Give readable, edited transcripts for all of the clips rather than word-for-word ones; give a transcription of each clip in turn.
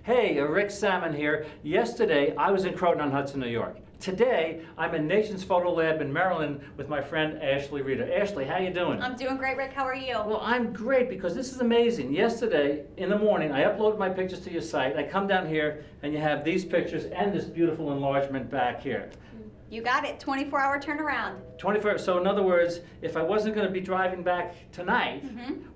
Hey, Rick Salmon here. Yesterday, I was in Croton-on-Hudson, New York. Today, I'm in Nations Photo Lab in Maryland with my friend Ashley Reeder. Ashley, how you doing? I'm doing great, Rick. How are you? Well, I'm great because this is amazing. Yesterday, in the morning, I uploaded my pictures to your site. I come down here, and you have these pictures and this beautiful enlargement back here. You got it. 24-hour turnaround. 24. So in other words, if I wasn't going to be driving back tonight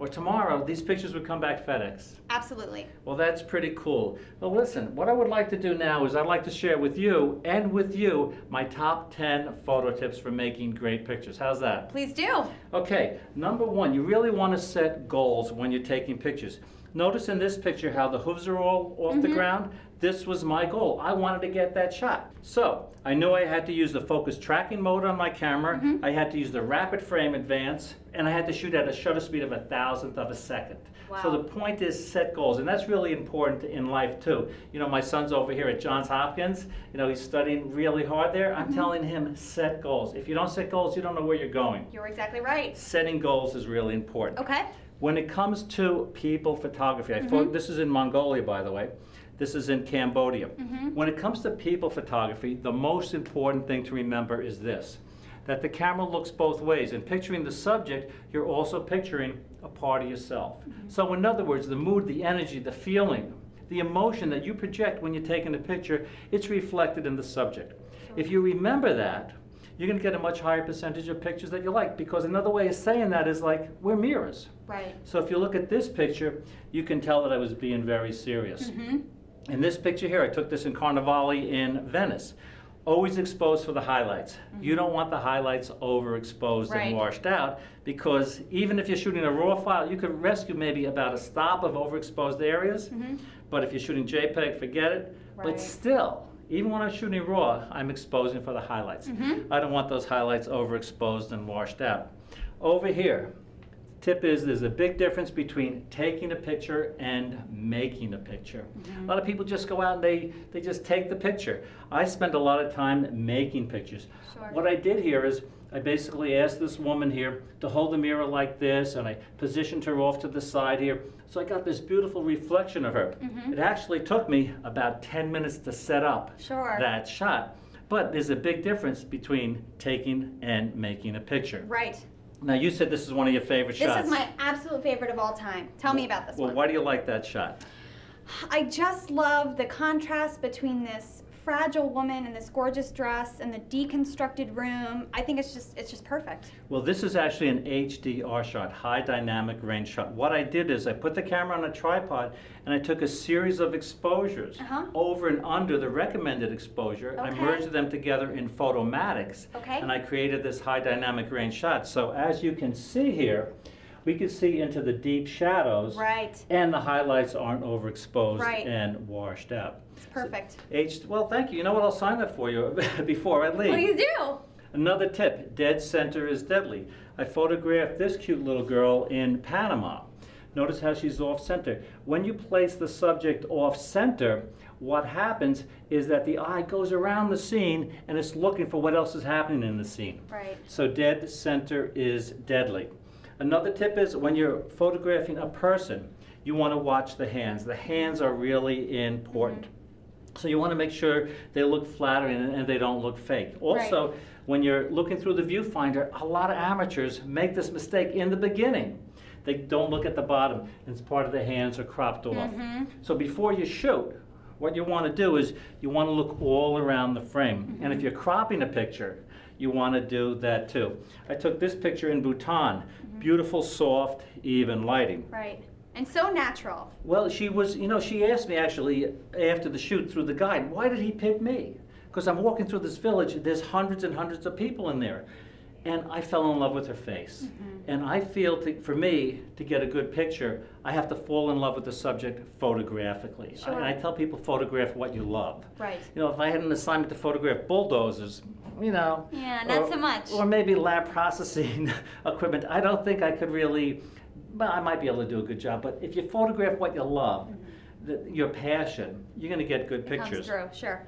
or tomorrow, these pictures would come back FedEx. Absolutely. Well, that's pretty cool. Well, listen, what I would like to do now is I'd like to share with you and with you my top 10 photo tips for making great pictures. How's that? Please do. Okay, number one, you really want to set goals when you're taking pictures. Notice in this picture how the hooves are all off the ground. This was my goal. I wanted to get that shot. So I knew I had to use the focus tracking mode on my camera. I had to use the rapid frame advance, and I had to shoot at a shutter speed of 1,000th of a second. Wow. So the point is set goals, and that's really important in life too. You know, my son's over here at Johns Hopkins. You know, he's studying really hard there. I'm telling him set goals. If you don't set goals, you don't know where you're going. You're exactly right. Setting goals is really important. Okay. When it comes to people photography, this is in Mongolia, by the way. This is in Cambodia. When it comes to people photography, the most important thing to remember is this, that the camera looks both ways. In picturing the subject, you're also picturing a part of yourself. So in other words, the mood, the energy, the feeling, the emotion that you project when you're taking a picture, it's reflected in the subject. If you remember that, you're going to get a much higher percentage of pictures that you like, because another way of saying that is like, we're mirrors. Right. So if you look at this picture, you can tell that I was being very serious. In this picture here, I took this in Carnivale in Venice. Always exposed for the highlights. You don't want the highlights overexposed and washed out, because even if you're shooting a RAW file, you could rescue maybe about a stop of overexposed areas. But if you're shooting JPEG, forget it. But still, even when I'm shooting RAW, I'm exposing for the highlights. I don't want those highlights overexposed and washed out. Over here, tip is there's a big difference between taking a picture and making a picture. A lot of people just go out and they just take the picture. I spend a lot of time making pictures. What I did here is I basically asked this woman here to hold the mirror like this, and I positioned her off to the side here. So I got this beautiful reflection of her. It actually took me about 10 minutes to set up that shot. But there's a big difference between taking and making a picture. Right. Now, you said this is one of your favorite shots. This is my absolute favorite of all time. Tell me about this one. Well, why do you like that shot? I just love the contrast between this fragile woman in this gorgeous dress and the deconstructed room. I think it's just perfect. Well, this is actually an HDR shot, high dynamic range shot. What I did is I put the camera on a tripod and I took a series of exposures over and under the recommended exposure. I merged them together in Photomatix, and I created this high dynamic range shot. So as you can see here, we can see into the deep shadows, and the highlights aren't overexposed and washed out. It's perfect. Well, thank you. You know what? I'll sign that for you before I leave. Please do. Another tip, dead center is deadly. I photographed this cute little girl in Panama. Notice how she's off center. When you place the subject off center, what happens is that the eye goes around the scene and it's looking for what else is happening in the scene. So dead center is deadly. Another tip is when you're photographing a person, you want to watch the hands. The hands are really important. So you want to make sure they look flattering and they don't look fake. Also, when you're looking through the viewfinder, a lot of amateurs make this mistake in the beginning. They don't look at the bottom, and it's part of the hands are cropped off. So before you shoot, what you want to do is you want to look all around the frame. And if you're cropping a picture, you want to do that too. I took this picture in Bhutan. Beautiful, soft, even lighting. And so natural. Well, she was, you know, she asked me actually after the shoot through the guide, why did he pick me? Because I'm walking through this village, there's hundreds and hundreds of people in there. And I fell in love with her face. And I feel, for me, to get a good picture, I have to fall in love with the subject photographically. And I tell people, photograph what you love. You know, if I had an assignment to photograph bulldozers, you know. Not so much. Or maybe lab processing equipment, I don't think I could really, well, I might be able to do a good job, but if you photograph what you love, your passion, you're going to get good pictures. Comes through,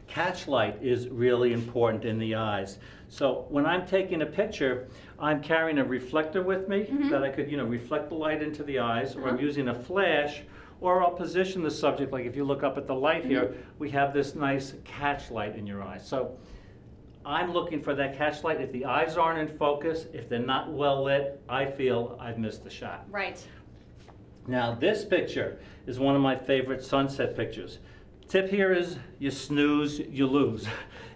Catch light is really important in the eyes. So when I'm taking a picture, I'm carrying a reflector with me that I could, you know, reflect the light into the eyes, or I'm using a flash, Or I'll position the subject, like if you look up at the light here, we have this nice catch light in your eye. So I'm looking for that catch light. If the eyes aren't in focus, if they're not well lit, I feel I've missed the shot. Right. Now this picture is one of my favorite sunset pictures. Tip here is you snooze, you lose.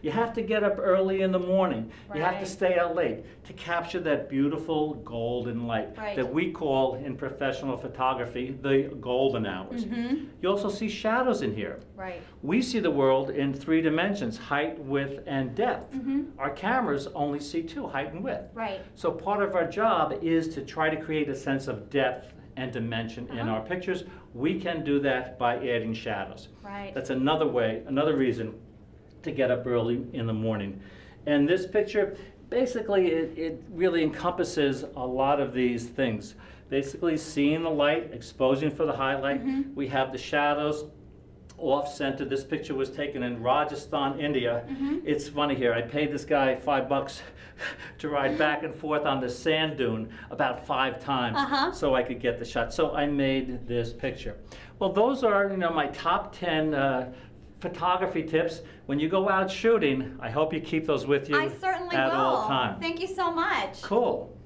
You have to get up early in the morning. You have to Right. stay out late to capture that beautiful golden light Right. that we call in professional photography the golden hours. You also see shadows in here. Right. We see the world in 3 dimensions, height, width, and depth. Our cameras only see 2, height and width. Right. So part of our job is to try to create a sense of depth and dimension in our pictures. We can do that by adding shadows. Right. That's another way, another reason to get up early in the morning. And this picture, basically, it really encompasses a lot of these things. Basically, seeing the light, exposing for the highlight. We have the shadows off-center. This picture was taken in Rajasthan, India. It's funny here, I paid this guy $5 to ride back and forth on the sand dune about 5 times so I could get the shot. So I made this picture. Well, those are, you know, my top 10 photography tips. When you go out shooting, I hope you keep those with you I certainly at will. all times. Thank you so much. Cool.